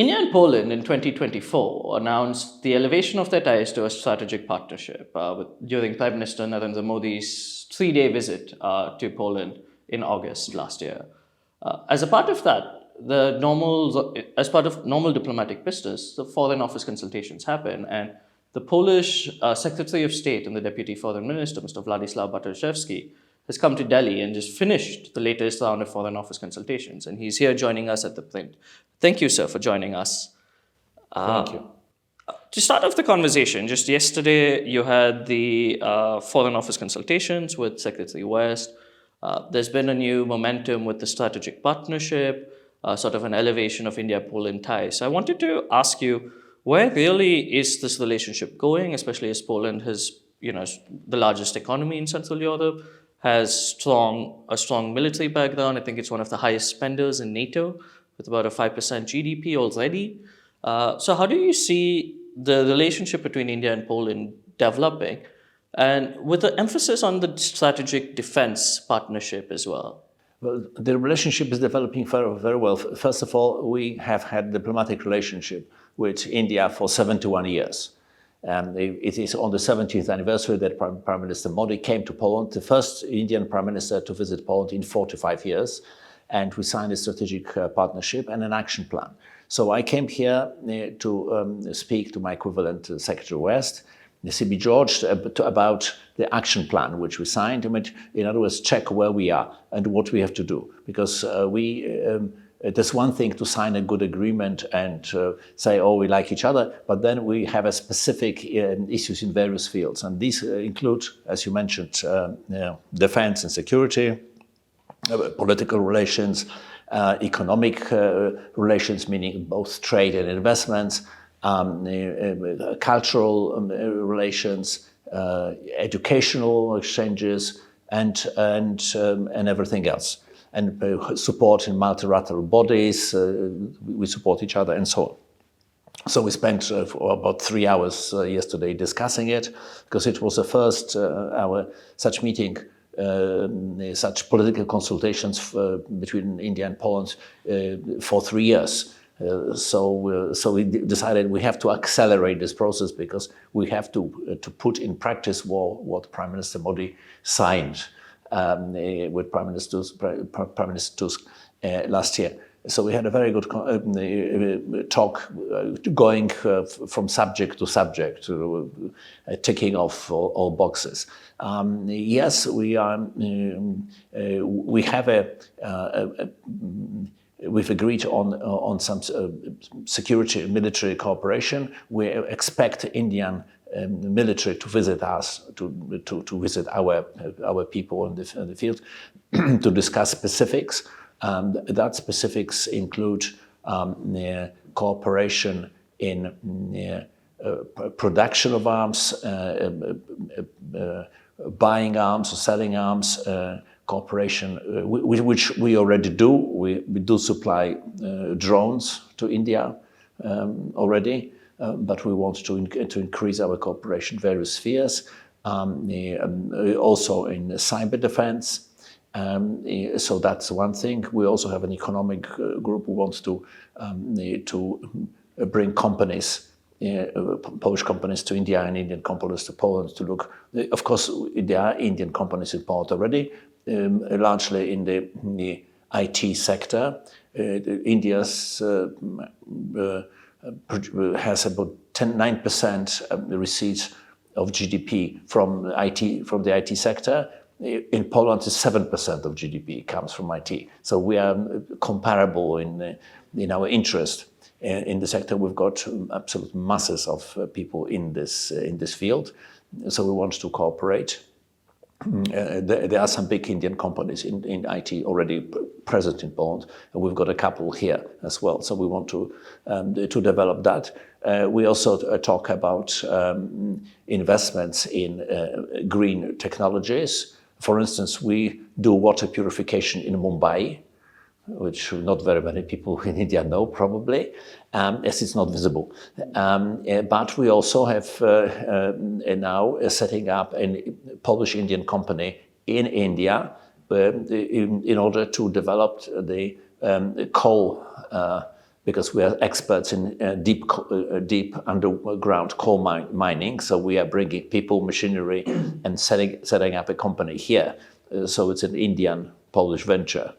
India and Poland in 2024 announced the elevation of their ties to a strategic partnership during Prime Minister Narendra Modi's 3-day visit to Poland in August last year. As a part of that, as part of normal diplomatic business, the Foreign Office consultations happen, and the Polish Secretary of State and the Deputy Foreign Minister, Mr. Wladyslaw Bartoszewski, has come to Delhi and just finished the latest round of Foreign Office consultations, and he's here joining us at ThePrint. Thank you, sir, for joining us. Thank you. To start off the conversation, just yesterday you had the Foreign Office consultations with Secretary West. There's been a new momentum with the strategic partnership, sort of an elevation of India-Poland ties. So I wanted to ask you, where really is this relationship going, especially as Poland has, the largest economy in Central Europe, has a strong military background. I think it's one of the highest spenders in NATO, with about a 5% GDP already. So how do you see the relationship between India and Poland developing, and with the emphasis on the strategic defense partnership as well? Well, the relationship is developing very, very well. First of all, we have had diplomatic relationship with India for 71 years. It is on the 70th anniversary that Prime Minister Modi came to Poland, the first Indian Prime Minister to visit Poland in 45 years. And we signed a strategic partnership and an action plan. So I came here to speak to my equivalent, Secretary West, CB George, about the action plan which we signed. In other words, check where we are and what we have to do. Because there's one thing to sign a good agreement and say, oh, we like each other, but then we have a specific issues in various fields. And these include, as you mentioned, defense and security, political relations, economic relations, meaning both trade and investments, cultural relations, educational exchanges, and everything else. And support in multilateral bodies, we support each other and so on. So we spent for about 3 hours yesterday discussing it, because it was the first such meeting, such political consultations between India and Poland for 3 years. So we decided we have to accelerate this process, because we have to put in practice what Prime Minister Modi signed with Prime Minister Tusk last year. So we had a very good talk, going from subject to subject, ticking off all boxes. Yes, we have we've agreed on some security and military cooperation. We expect Indian military to visit us, to visit our people in the field, to discuss specifics. That specifics include cooperation in production of arms, buying arms or selling arms, cooperation, which we already do. We do supply drones to India already, but we want to increase our cooperation in various spheres, also in cyber defense. So that's one thing. We also have an economic group who wants to bring companies, Polish companies to India and Indian companies to Poland to look. Of course, there are Indian companies in Poland already, largely in the IT sector. India's has about 9% receipts of GDP from the IT sector. In Poland, 7% of GDP comes from IT. So we are comparable in our interest in the sector. We've got absolute masses of people in this field. So we want to cooperate. There are some big Indian companies in IT already present in Poland, and we've got a couple here as well. So we want to develop that. We also talk about investments in green technologies. For instance, we do water purification in Mumbai, which not very many people in India know probably, as it's not visible. But we also have now setting up a Polish-Indian company in India in order to develop the coal because we are experts in deep underground coal mining. So we are bringing people, machinery, and setting up a company here. So it's an Indian-Polish venture,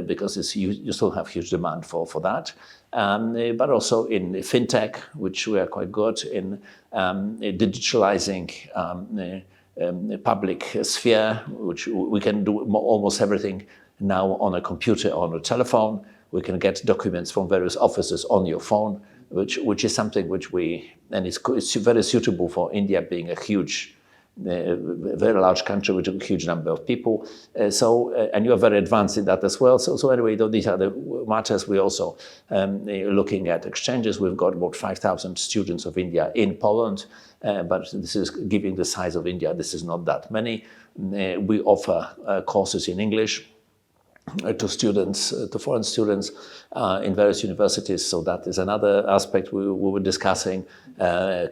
because you still have huge demand for that. But also in fintech, which we are quite good in, digitalizing the public sphere, which we can do almost everything now on a computer or on a telephone. We can get documents from various offices on your phone, which is something which it's very suitable for India being a huge, very large country with a huge number of people. And you are very advanced in that as well. So anyway, these are the matters. We're also looking at exchanges. We've got about 5,000 students of India in Poland, but this is giving the size of India. This is not that many. We offer courses in English to students, to foreign students in various universities. So that is another aspect we were discussing.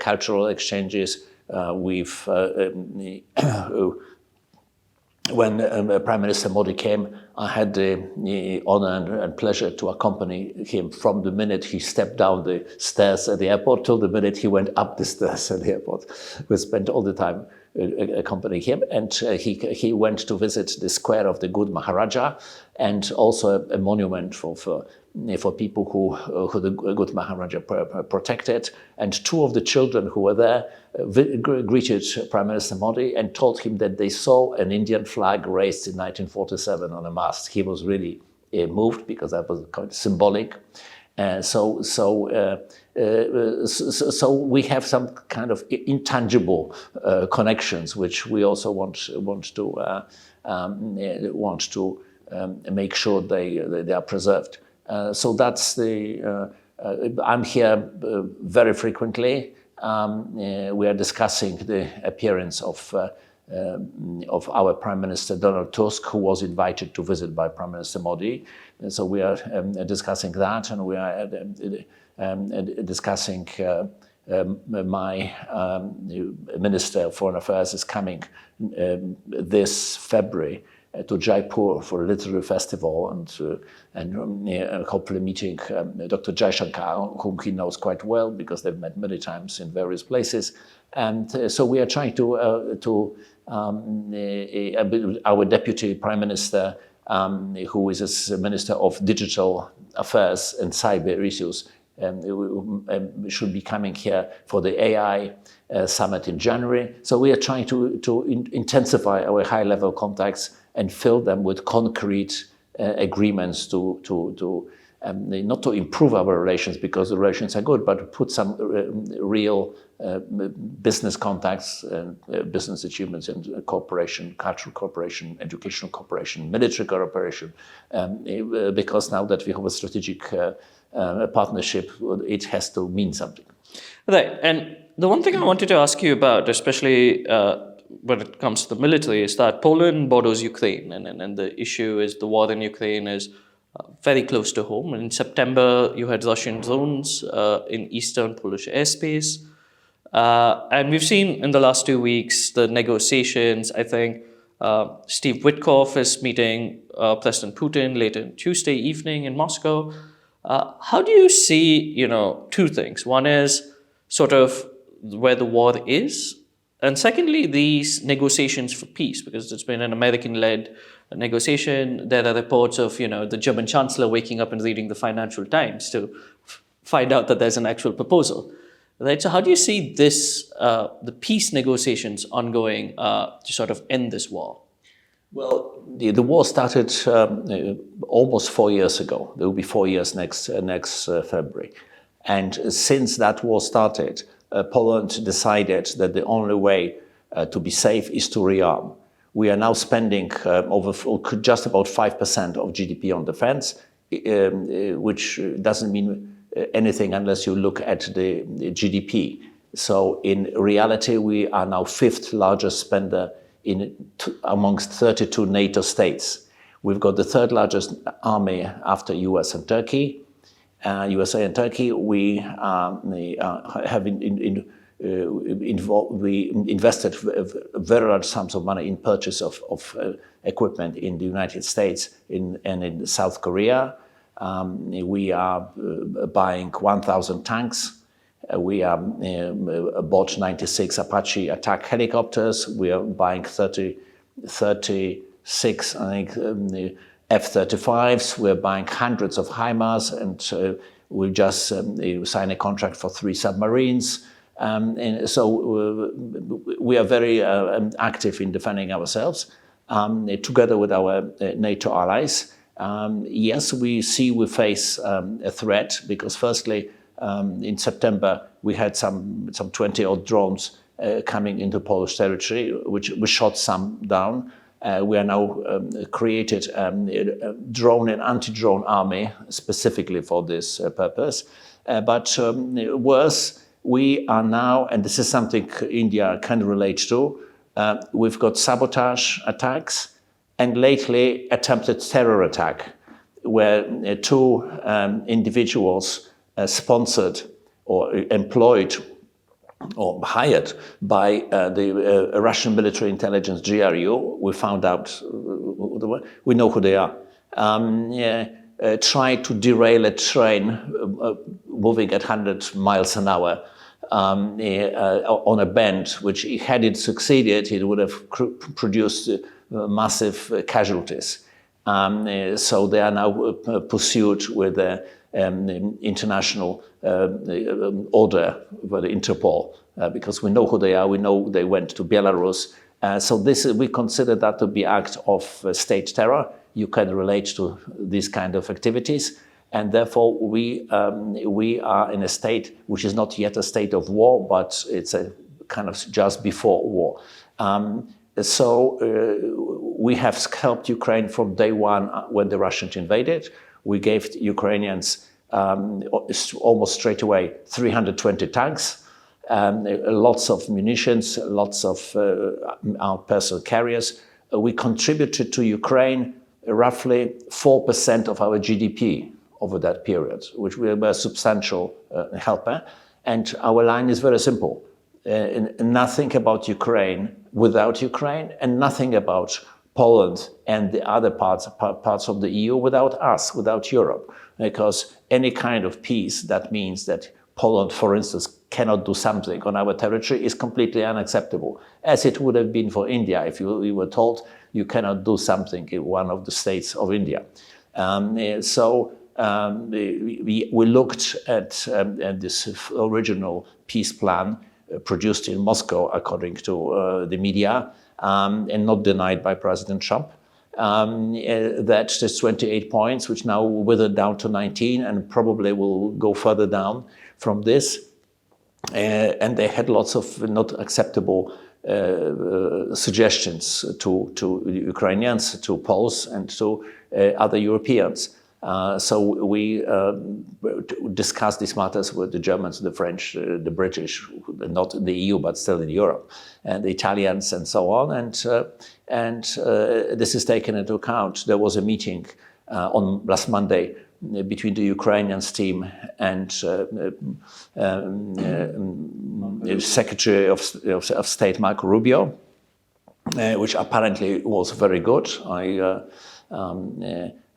Cultural exchanges. When Prime Minister Modi came, I had the honor and pleasure to accompany him from the minute he stepped down the stairs at the airport till the minute he went up the stairs at the airport. We spent all the time accompanying him, and he went to visit the square of the good Maharaja, and also a monument for people who the good Maharaja protected. And two of the children who were there greeted Prime Minister Modi and told him that they saw an Indian flag raised in 1947 on a mast. He was really moved, because that was quite symbolic. So we have some kind of intangible connections, which we also want to make sure they are preserved. So that's I'm here very frequently. We are discussing the appearance of our Prime Minister Donald Tusk, who was invited to visit by Prime Minister Modi. And so we are discussing that, and we are discussing my Minister of Foreign Affairs is coming this February to Jaipur for a literary festival, and hopefully meeting Dr. Jaishankar, whom he knows quite well because they've met many times in various places. And so we are trying our Deputy Prime Minister, who is a Minister of Digital Affairs and Cyber Issues, should be coming here for the AI summit in January. So we are trying to intensify our high-level contacts and fill them with concrete agreements to not to improve our relations, because the relations are good, but to put some real business contacts and business achievements and cooperation, cultural cooperation, educational cooperation, military cooperation, because now that we have a strategic partnership, it has to mean something. Right. And the one thing I wanted to ask you about, especially when it comes to the military, is that Poland borders Ukraine, and the issue is the war in Ukraine is very close to home. And in September, you had Russian drones in eastern Polish airspace. And we've seen in the last 2 weeks the negotiations. I think Steve Witkoff is meeting President Putin later Tuesday evening in Moscow. How do you see, two things? One is sort of where the war is, and secondly, these negotiations for peace, because it's been an American-led negotiation. There are reports of, the German Chancellor waking up and reading the Financial Times to find out that there's an actual proposal. Right? So how do you see this, the peace negotiations ongoing to sort of end this war? Well, the war started almost 4 years ago. There will be 4 years next February. And since that war started, Poland decided that the only way to be safe is to rearm. We are now spending just about 5% of GDP on defense, which doesn't mean anything unless you look at the GDP. So in reality, we are now fifth largest spender amongst 32 NATO states. We've got the third largest army after USA and Turkey. We have we invested very large sums of money in purchase of equipment in the United States and in South Korea. We are buying 1,000 tanks. We are bought 96 Apache attack helicopters. We are buying 36, I think, F-35s. We're buying hundreds of HIMARS, and we just signed a contract for 3 submarines. And so we are very active in defending ourselves together with our NATO allies. Yes, we face a threat because firstly, in September, we had some 20-odd drones coming into Polish territory, which we shot some down. We are now created a drone and anti-drone army specifically for this purpose. But worse, we are now, and this is something India can relate to, we've got sabotage attacks and lately attempted terror attack, where 2 individuals sponsored or employed or hired by the Russian military intelligence, GRU, we found out, we know who they are, tried to derail a train moving at 100 miles an hour on a bend, which had it succeeded, it would have produced massive casualties. So they are now pursued with the international order by the Interpol, because we know who they are, we know they went to Belarus. So we consider that to be act of state terror. You can relate to these kind of activities. And therefore, we are in a state which is not yet a state of war, but it's a kind of just before war. We have helped Ukraine from day one when the Russians invaded. We gave Ukrainians almost straight away 320 tanks, lots of munitions, lots of our personal carriers. We contributed to Ukraine roughly 4% of our GDP over that period, which we were a substantial helper. And our line is very simple. Nothing about Ukraine without Ukraine, and nothing about Poland and the other parts of the EU without us, without Europe. Because any kind of peace that means that Poland, for instance, cannot do something on our territory is completely unacceptable, as it would have been for India if we were told you cannot do something in one of the states of India. We looked at this original peace plan produced in Moscow, according to the media, and not denied by President Trump. That there's 28 points, which now withered down to 19, and probably will go further down from this. And they had lots of not acceptable suggestions to Ukrainians, to Poles, and to other Europeans. So we discussed these matters with the Germans, the French, the British, not in the EU, but still in Europe, and the Italians and so on. And this is taken into account. There was a meeting on last Monday between the Ukrainians team and Secretary of State Marco Rubio, which apparently was very good.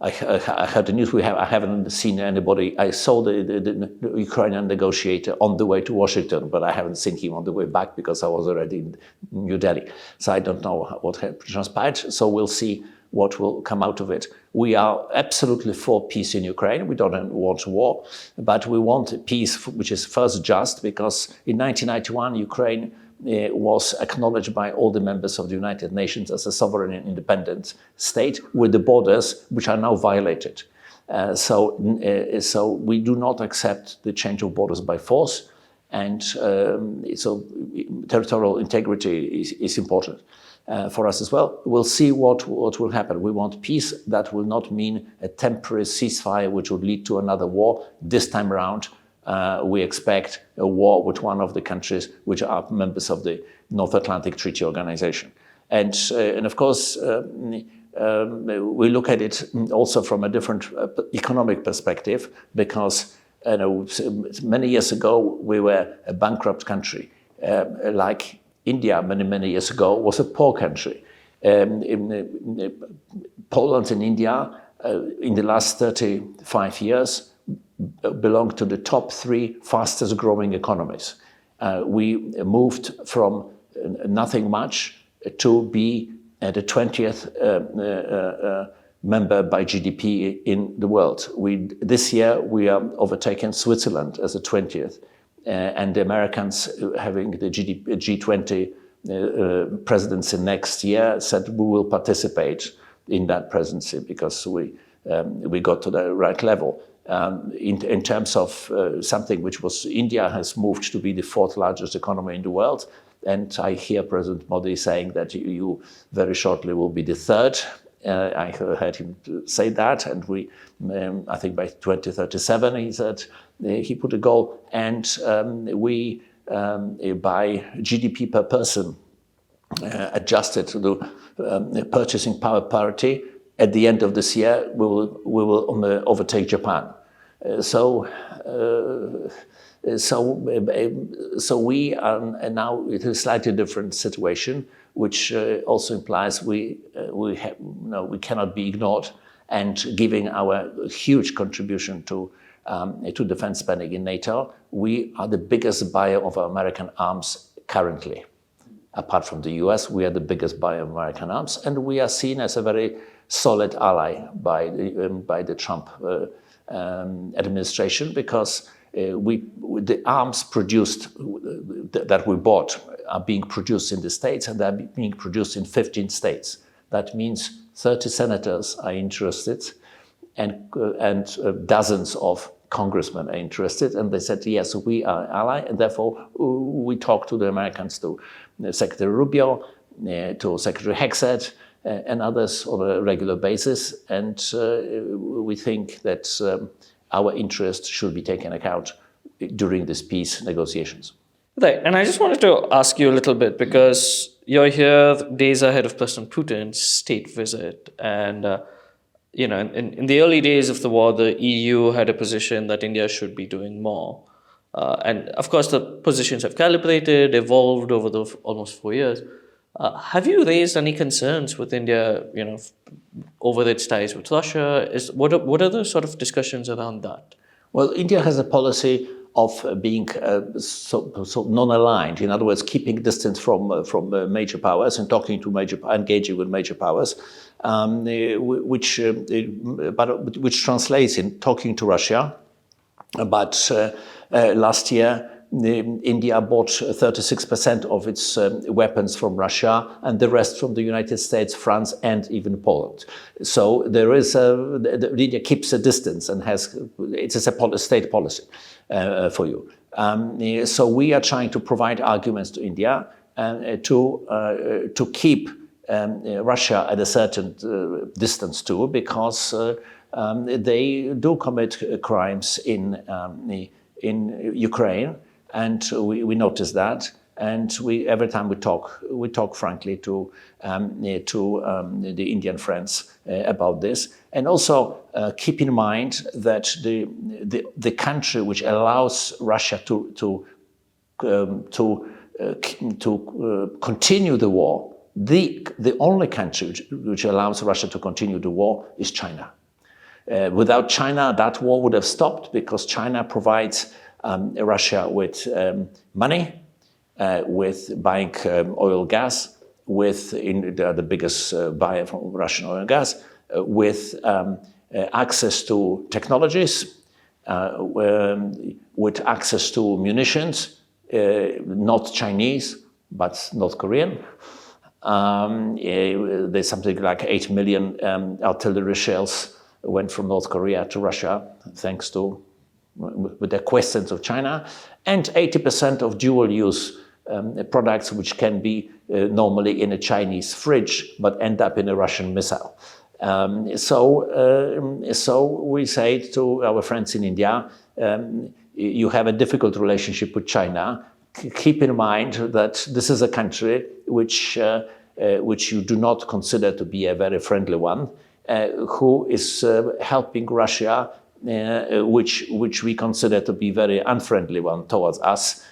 I heard the news. I haven't seen anybody. I saw the Ukrainian negotiator on the way to Washington, but I haven't seen him on the way back because I was already in New Delhi. So I don't know what transpired. So we'll see what will come out of it. We are absolutely for peace in Ukraine. We don't want war, but we want peace which is first just, because in 1991 Ukraine was acknowledged by all the members of the United Nations as a sovereign and independent state with the borders which are now violated. So we do not accept the change of borders by force, and so territorial integrity is important for us as well. We'll see what will happen. We want peace. That will not mean a temporary ceasefire which would lead to another war. This time around, we expect a war with one of the countries which are members of the North Atlantic Treaty Organization. And of course, we look at it also from a different economic perspective, because many years ago we were a bankrupt country, like India many years ago was a poor country. Poland and India in the last 35 years, belong to the top 3 fastest growing economies. We moved from nothing much to be the 20th member by GDP in the world. This year we are overtaking Switzerland as the 20th, and the Americans, having the G20 presidency next year, said we will participate in that presidency because we got to the right level. In terms of something which was, India has moved to be the 4th largest economy in the world, and I hear President Modi saying that you very shortly will be the 3rd. I heard him say that, and I think by 2037, he said, he put a goal, and we, by GDP per person, adjusted to the purchasing power parity, at the end of this year, we will overtake Japan. So we are now in a slightly different situation, which also implies we cannot be ignored, and giving our huge contribution to defense spending in NATO, we are the biggest buyer of American arms currently. Apart from the US, we are the biggest buyer of American arms, and we are seen as a very solid ally by the Trump administration, because the arms produced that we bought are being produced in the States, and they're being produced in 15 states. That means 30 senators are interested, and dozens of congressmen are interested, and they said, yes, we are ally, and therefore we talk to the Americans, to Secretary Rubio, to Secretary Hexet, and others on a regular basis, and we think that our interests should be taken account during these peace negotiations. Right, and I just wanted to ask you a little bit, because you're here days ahead of President Putin's state visit, and in the early days of the war, the EU had a position that India should be doing more, and of course the positions have calibrated, evolved over the almost 4 years. Have you raised any concerns with India, over its ties with Russia? What are the sort of discussions around that? Well, India has a policy of being so non-aligned. In other words, keeping distance from major powers and engaging with major powers, which translates in talking to Russia. But last year, India bought 36% of its weapons from Russia, and the rest from the United States, France, and even Poland. So there is India keeps a distance and it is a state policy for you. So we are trying to provide arguments to India to keep Russia at a certain distance too, because they do commit crimes in Ukraine. And we notice that, and every time we talk frankly to the Indian friends about this, and also keep in mind that the country which allows Russia to continue the war, the only country which allows Russia to continue the war is China. Without China, that war would have stopped, because China provides Russia with money, with buying oil gas, the biggest buyer from Russian oil and gas, with access to technologies, with access to munitions, not Chinese, but North Korean. There's something like 8 million artillery shells went from North Korea to Russia, thanks to with the questions of China, and 80% of dual-use products which can be normally in a Chinese fridge but end up in a Russian missile. So we say to our friends in India, you have a difficult relationship with China. Keep in mind that this is a country which you do not consider to be a very friendly one, who is helping Russia, which we consider to be very unfriendly one towards us.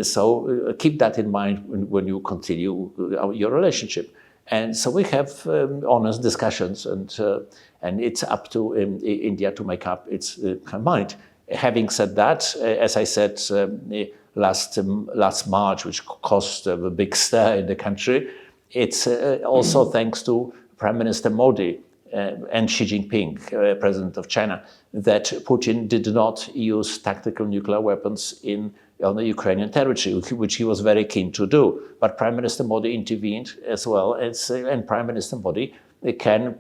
So keep that in mind when you continue your relationship. And so we have honest discussions, and it's up to India to make up its mind. Having said that, as I said last March, which caused a big stir in the country, it's also thanks to Prime Minister Modi and Xi Jinping, President of China, that Putin did not use tactical nuclear weapons on the Ukrainian territory, which he was very keen to do. But Prime Minister Modi intervened as well, and Prime Minister Modi can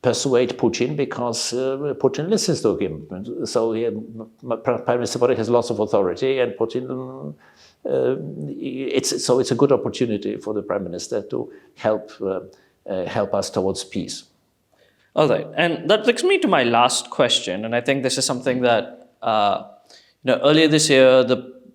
persuade Putin because Putin listens to him. So Prime Minister Modi has lots of authority, and Putin. It's a good opportunity for the Prime Minister to help us towards peace. All right, and that brings me to my last question, and I think this is something that earlier this year,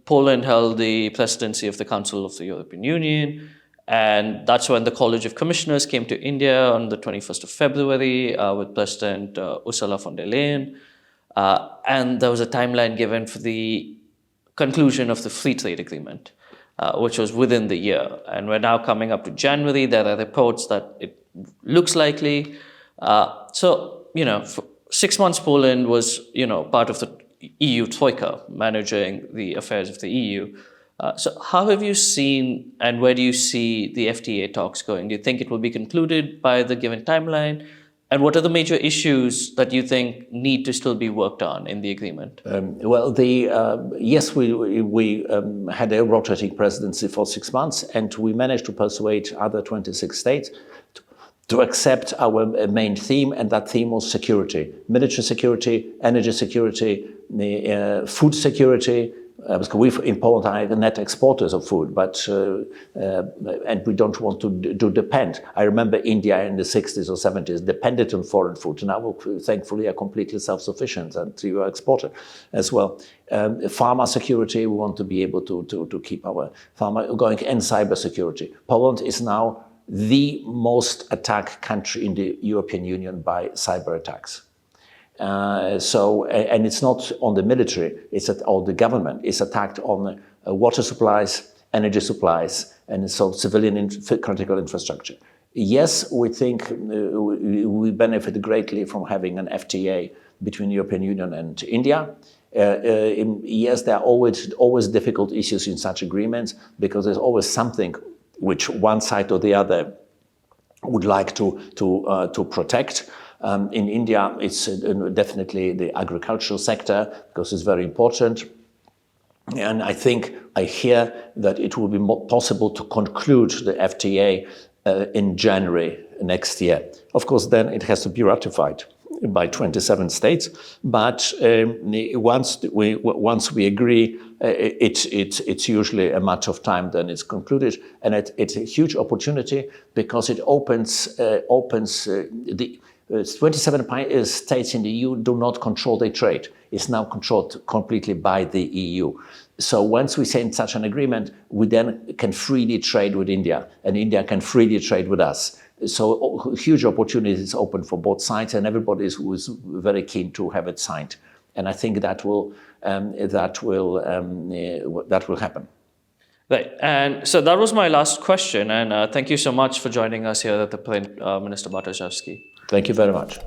Poland held the presidency of the Council of the European Union, and that's when the College of Commissioners came to India on the 21st of February with President Ursula von der Leyen, and there was a timeline given for the conclusion of the free trade agreement, which was within the year. And we're now coming up to January. There are reports that it looks likely. For 6 months, Poland was, part of the EU Troika, managing the affairs of the EU. So how have you seen, and where do you see the FTA talks going? Do you think it will be concluded by the given timeline? And what are the major issues that you think need to still be worked on in the agreement? Yes, we had a rotating presidency for 6 months, and we managed to persuade other 26 states to accept our main theme, and that theme was security. Military security, energy security, food security. Because we in Poland are net exporters of food, and we don't want to depend. I remember India in the 60s or 70s depended on foreign food. Now we thankfully are completely self-sufficient, and we are exporter as well. Pharma security, we want to be able to keep our pharma going, and cyber security. Poland is now the most attacked country in the European Union by cyber attacks. And it's not on the military, it's all the government. It's attacked on water supplies, energy supplies, and so civilian critical infrastructure. Yes, we think we benefit greatly from having an FTA between the European Union and India. Yes, there are always difficult issues in such agreements, because there's always something which one side or the other would like to protect. In India, it's definitely the agricultural sector, because it's very important. And I hear that it will be possible to conclude the FTA in January next year. Of course, then it has to be ratified by 27 states. But once we agree, it's usually a matter of time, then it's concluded. And it's a huge opportunity, because it opens the 27 states in the EU do not control their trade. It's now controlled completely by the EU. So once we sign such an agreement, we then can freely trade with India, and India can freely trade with us. So huge opportunities open for both sides, and everybody is very keen to have it signed. And I think that will happen. Right, and so that was my last question, and thank you so much for joining us here at ThePrint, Minister Bartoszewski. Thank you very much.